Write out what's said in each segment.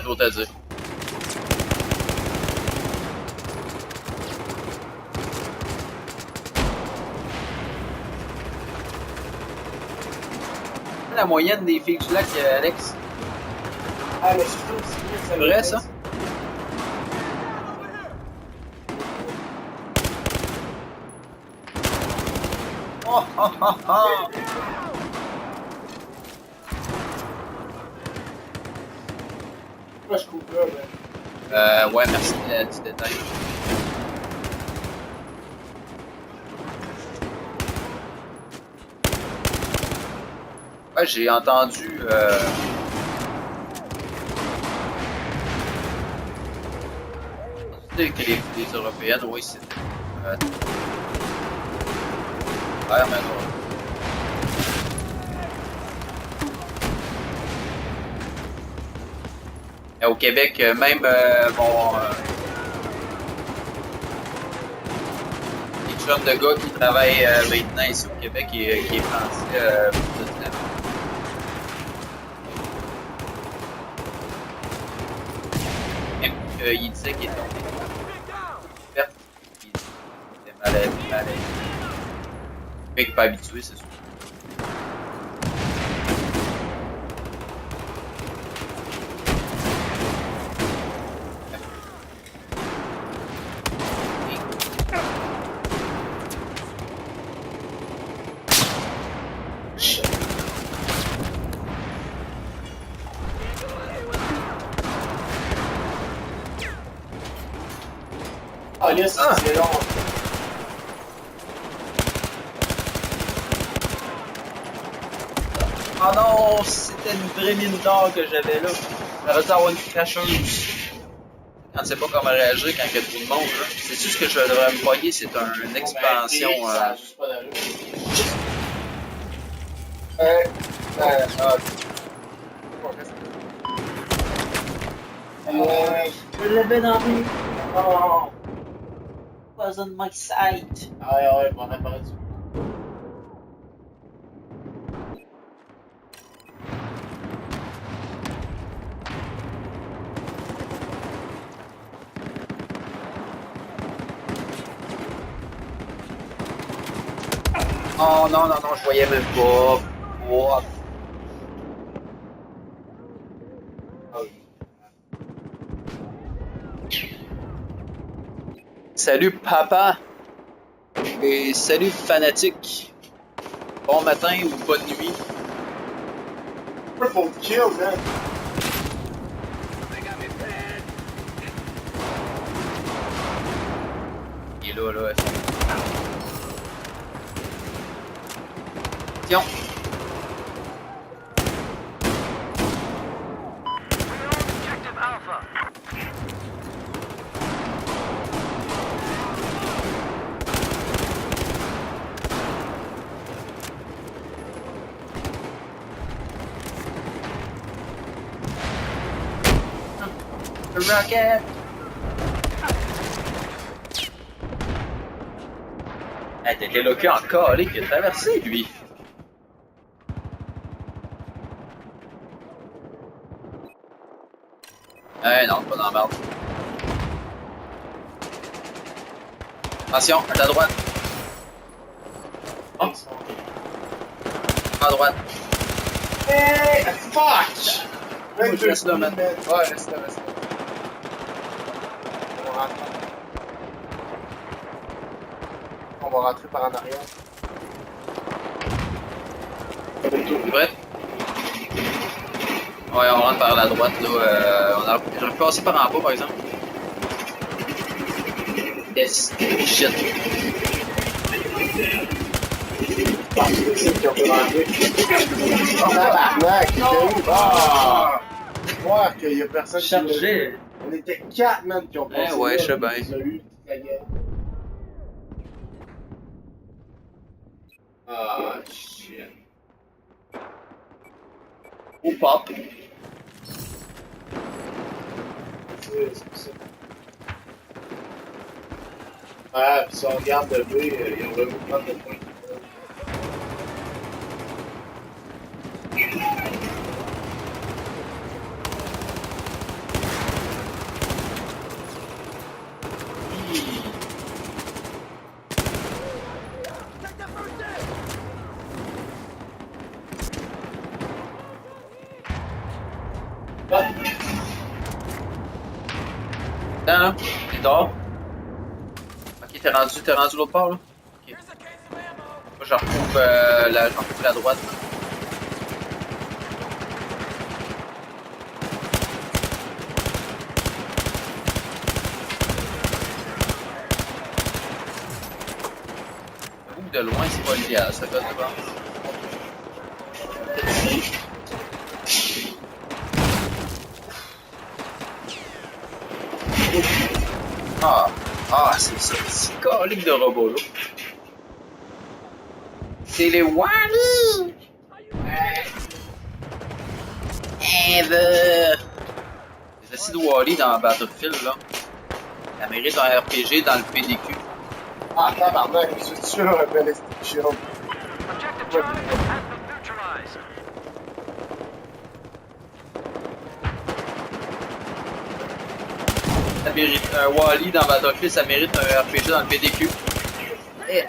d'autre à dire. La moyenne des filles du lac, Alex. Ah, mais surtout, c'est vrai, ça? Oh, oh, oh, oh. Moi, je coupe là, mais... Ouais, merci du détail. Ouais, j'ai entendu... que les Européennes, oui, c'était... ouais, mais non. Et au Québec, même les chums de gars qui travaillent maintenant ici au Québec et qui est français, même il disait qu'il était perte, il était malade. Le mec pas habitué, c'est sûr. Ah, yes, c'est long. Oh non, c'était une vraie mine d'or que j'avais là. J'aurais dû avoir une cracheuse. Quand tu sais pas comment réagir quand il y a trop de monde, là. C'est-tu ce que je devrais me pogner? C'est une expansion. Ça a juste pas d'allure. Je l'avais dans mes... Oh! Was on my side. Ah ouais, on a parlé du... Oh non, je voyais même pas. Oh. Salut papa et salut fanatique. Bon matin ou bonne nuit. Triple kill, man. Il est là, Tiens. Rocket! Hey, t'étais loqué encore, allez, qui a traversé, lui. Eh non, pas dans la merde. Attention, à ta droite. Oh. À droite. Hey, fuck! Moi, je laisse là, man. Ouais, reste là. On va rentrer par en arrière. C'est vrai? Ouais, on rentre par la droite, là. J'aurais pu passer par en bas, par exemple. Yes. Shit. Oh, tabarnak! Ah! Voir qu'il y a personne qui l'a eu. Chargé. On était 4, man, qui ont passé. Ouais, là, je sais bien. qui ont eu la gueule. Ah, shit. Ou pop. C'est ça. Ah, pis si on regarde le B, il y aurait beaucoup de points. Attends, là. T'es dehors. Ok, t'es rendu l'autre part, là. Ok. Moi, j'en retrouve la droite. J'avoue que de loin, c'est pas l'idéal, ça fait devant. C'est ça, c'est calique de robot, là. C'est les Wally! Ever! Les acides Wally dans Battlefield, là. Ça mérite un RPG dans le PDQ. Ah, tabarnak, c'est sûr, un bel Shield. Ça mérite un Wally dans Battlefield, ça mérite un RPG dans le PDQ. Yeah.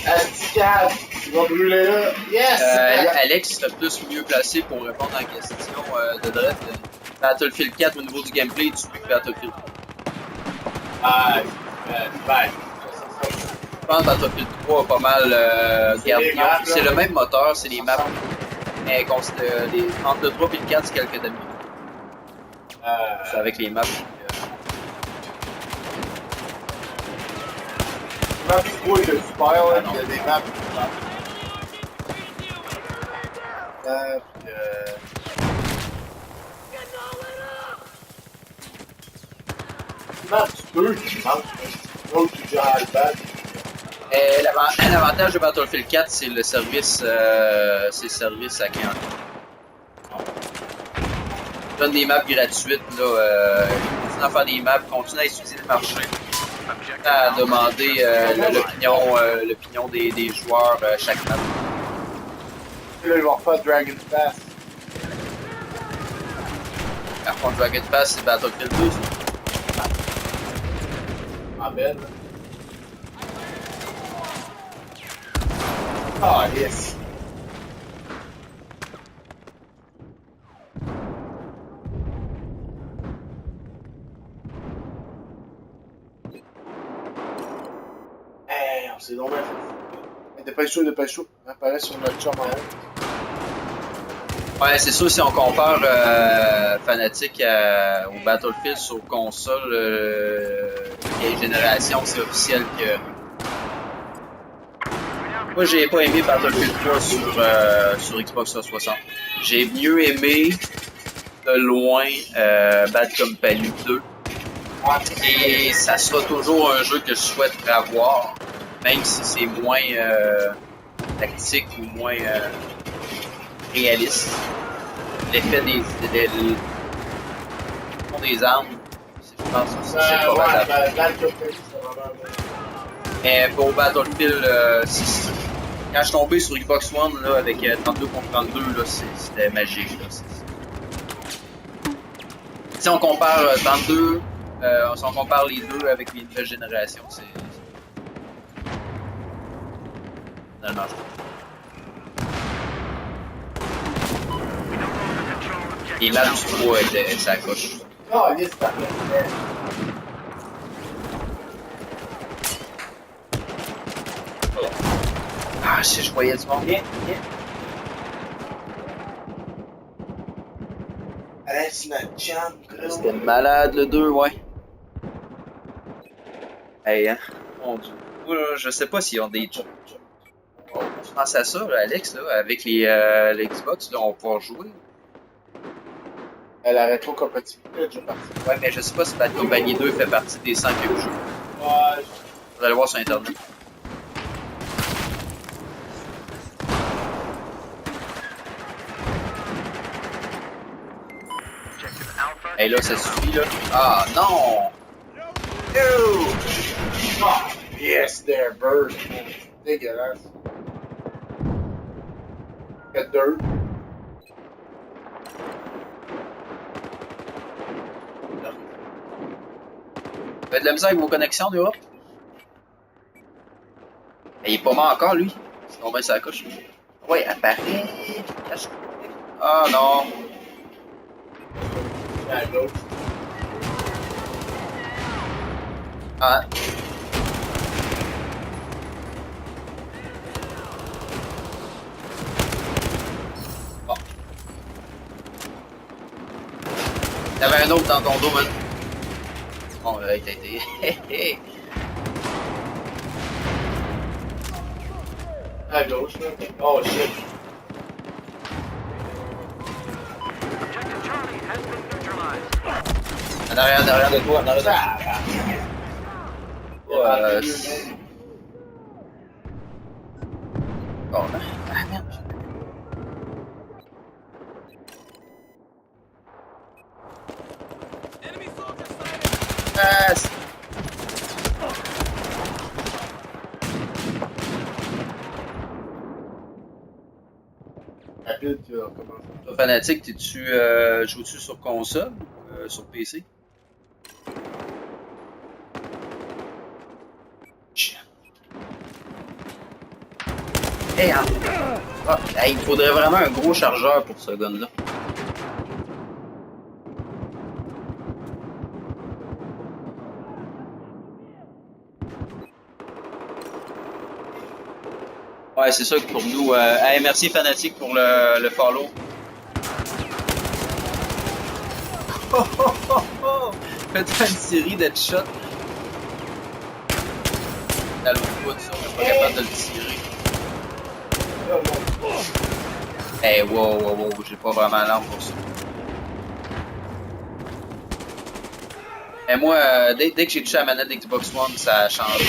Asticade, tu vas brûler là. Yes! Alex serait plus mieux placé pour répondre à la question de Dredd. Battlefield 4 au niveau du gameplay, tu peux Battlefield 3. Ben. Je pense que Battlefield 3 a pas mal gardé. C'est le même moteur, c'est les maps. Mais entre le 3 et le 4, c'est quelques demi. C'est avec les maps. Les maps 3 et le super, là, il y a des maps. Map 2 qui manque. L'autre qui gère le bad. L'avantage de Battlefield 4, c'est le service à clientèle. Donne des maps gratuites, là, continue à faire des maps, continue à étudier le marché, à demander l'opinion des joueurs chaque map. Et là, ils vont refaire Dragon Pass. Par contre, Dragon Pass, c'est Battlefield 2. Amen. Ah, yes. Hey, on s'est donc bien fait. Dépêche-toi. On apparaît sur notre chum en haut. Ouais, c'est sûr, si on compare Fanatic au Battlefield sur console vieille génération, c'est officiel que... Moi, j'ai pas aimé Battlefield 3 sur Xbox 360. J'ai mieux aimé de loin Bad Company 2. Et ça sera toujours un jeu que je souhaite avoir, même si c'est moins tactique ou moins réaliste. L'effet des armes, je pense que c'est pas mal. Mais pour Battlefield, quand je suis tombé sur Xbox One là, avec 32 contre 32, là, c'était magique. Là. Si on compare 32, si on compare les deux avec les nouvelles générations, c'est finalement. Les maps du 3 étaient sa coche. Oh, yes, t'as Ah, si je voyais du monde. Reste notre champ, C'était malade le 2, ouais. Hey, hein. Mon Dieu. Moi, je sais pas s'ils ont des. On pense à ça, là, Alex, là, avec les Xbox, là, on va pouvoir jouer. La rétro-compatibilité est déjà partie. Ouais, mais je sais pas si Bad Company 2 fait partie des 100 vieux jeux. Ouais. Vous allez voir sur Internet. Hey, là, ça suffit, là. Ah, non! No! Oh, yes, there, bird. Dégueulasse. Fait 2. Vous avez de la misère avec vos connexions d'Europe? Il est pas mort encore, lui. C'est tombé sa couche. Ouais, apparaît. Cache. Ah non. À gauche. Ah. Bon. Y'avait un autre dans ton dos, man. Bon, t'as été. À gauche, là. Oh shit. En arrière, derrière de toi, en arrière de toi. Bon, là. Ah, merde. Ah, Rapide, tu vas recommencer. toi, Fanatique, t'es-tu joues-tu sur console ou sur PC? Hey, hein. Ah, hey, il faudrait vraiment un gros chargeur pour ce gun-là. Ouais, c'est ça que pour nous. Hey, merci Fanatique pour le follow. Faites une série d'headshots. Dans le bout de ça, je suis pas capable de le tirer. Hey, wow, j'ai pas vraiment l'arme pour ça. Et moi, dès que j'ai touché la manette d'Xbox One, ça a changé.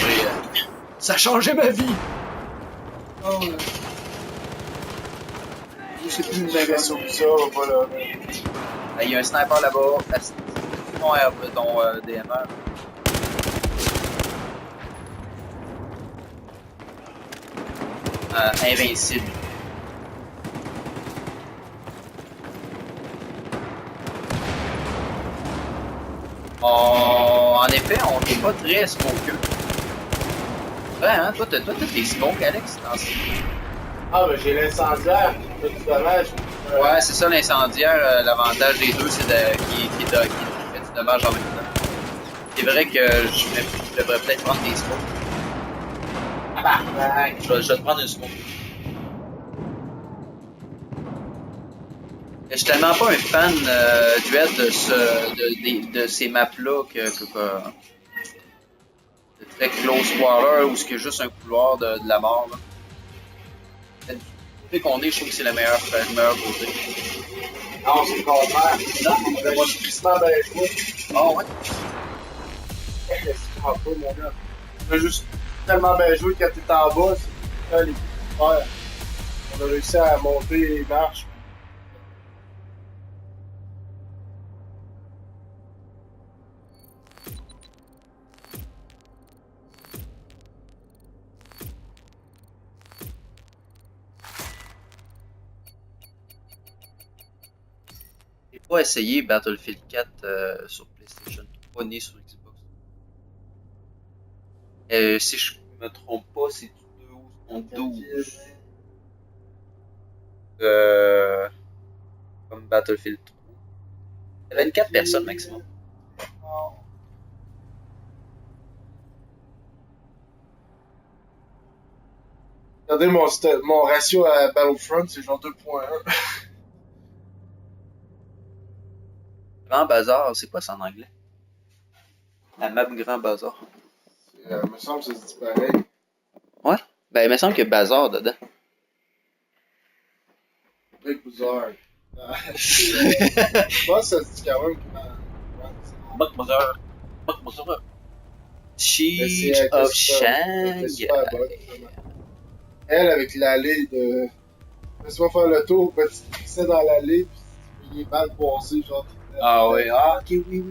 Ça a changé ma vie! Oh, C'est plus une navigation que ça, voilà. il y a un sniper là-bas. Ton DMR. Invincible. En effet, on n'est pas très smokeux. Ouais, hein? Toi, t'as des smokes, Alex? Ah, ben j'ai l'incendiaire qui fait du dommage. Ouais, c'est ça l'incendiaire. L'avantage des deux, c'est qui fait du dommage en même temps. C'est vrai que je devrais peut-être prendre des smokes. Je vais te prendre une smoke. Je suis tellement pas un fan de ces maps-là que de très close water où c'est juste un couloir de la mort. Là. Du côté qu'on est, je trouve que c'est le meilleur côté. Non, c'est le contraire. Non, moi je suis tristement bien joué. Ah ouais? C'est pas mon gars. On a juste tellement bien joué quand t'es en bas, c'est l'équipe super. On a réussi à monter les marches. J'ai pas essayé Battlefield 4 sur PlayStation 3 ni sur Xbox. Si je me trompe pas, c'est du 2 contre 12. Comme Battlefield 3. Il y avait 24 personnes maximum. Regardez mon ratio à Battlefront, c'est genre 2.1. Grand Bazar, c'est quoi ça en anglais? La map Grand Bazar. Il me semble que ça se dit pareil. Ouais? Ben, il me semble qu'il y a Bazar dedans. Big Bazar. Je pense que ça se dit quand même. Buck Bazar. Mais Siege c'est of super Shanghai. bonne, vraiment. Elle, avec l'allée de. Laisse-moi faire le tour, ben, tu te glissais dans l'allée, puis les balles passées, genre. Ah ouais, ah ok, oui.